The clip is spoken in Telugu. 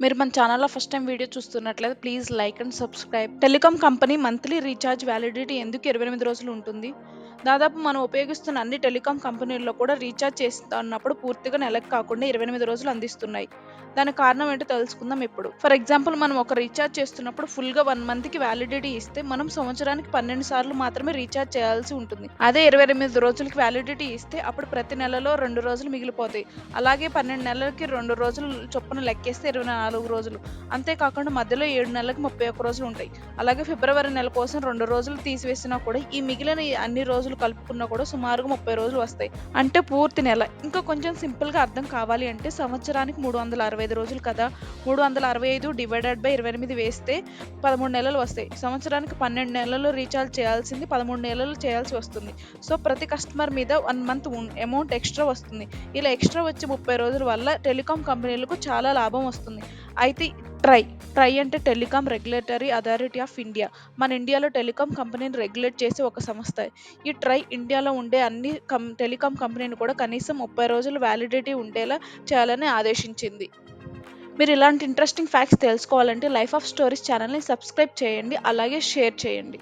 మీరు మన ఛానల్‌లో ఫస్ట్ టైమ్ వీడియో చూస్తున్నట్లయితే please like and subscribe. Telecom company monthly recharge validity ఎందుకు 28 రోజులు ఉంటుంది? దాదాపు మనం ఉపయోగిస్తున్న అన్ని టెలికాం కంపెనీల్లో కూడా రీచార్జ్ చేస్తున్నప్పుడు పూర్తిగా నెలకు కాకుండా 28 రోజులు అందిస్తున్నాయి. దానికి కారణం ఏంటో తెలుసుకుందాం ఇప్పుడు. ఫర్ ఎగ్జాంపుల్ మనం ఒక రీచార్జ్ చేస్తున్నప్పుడు ఫుల్‌గా 1 మంత్‌కి వ్యాలిడిటీ ఇస్తే మనం సంవత్సరానికి 12 సార్లు మాత్రమే రీచార్జ్ చేయాల్సి ఉంటుంది. అదే 28 రోజులకి వ్యాలిడిటీ ఇస్తే అప్పుడు ప్రతి నెలలో 2 రోజులు మిగిలిపోతాయి. అలాగే 12 నెలలకి 2 రోజులు చొప్పున లెక్కేస్తే 24 రోజులు. అంతేకాకుండా మధ్యలో 7 నెలలకు 31 రోజులు ఉంటాయి. అలాగే ఫిబ్రవరి నెల కోసం 2 రోజులు తీసివేసినా కూడా ఈ మిగిలిన ఈ అన్ని రోజులు కలుపుకున్నా కూడా సుమారుగా 30 రోజులు వస్తాయి. అంటే పూర్తి నెల. ఇంకా కొంచెం సింపుల్‌గా అర్థం కావాలి అంటే సంవత్సరానికి 365 రోజులు కదా! 365 డివైడెడ్ బై 28 వేస్తే 13 నెలలు వస్తాయి. సంవత్సరానికి 12 నెలలు రీచార్జ్ చేయాల్సింది 13 నెలలు చేయాల్సి వస్తుంది. సో, ప్రతి కస్టమర్ మీద 1 మంత్ అమౌంట్ ఎక్స్‌ట్రా వస్తుంది. ఇలా ఎక్స్‌ట్రా వచ్చే 30 రోజుల వల్ల టెలికాం కంపెనీలకు చాలా లాభం వస్తుంది. అయితే ట్రై అంటే telecom regulatory authority of India. మన ఇండియాలో టెలికాం కంపెనీని రెగ్యులేట్ చేసే ఒక సంస్థ. ఈ ఇండియాలో ఉండే అన్ని టెలికాం కంపెనీని కూడా కనీసం 30 రోజులు వ్యాలిడిటీ ఉండేలా చేయాలని ఆదేశించింది. మీరు ఇలాంటి ఇంట్రెస్టింగ్ ఫ్యాక్ట్స్ తెలుసుకోవాలంటే లైఫ్ ఆఫ్ స్టోరీస్ ఛానల్‌ని సబ్స్క్రైబ్ చేయండి. అలాగే షేర్ చేయండి.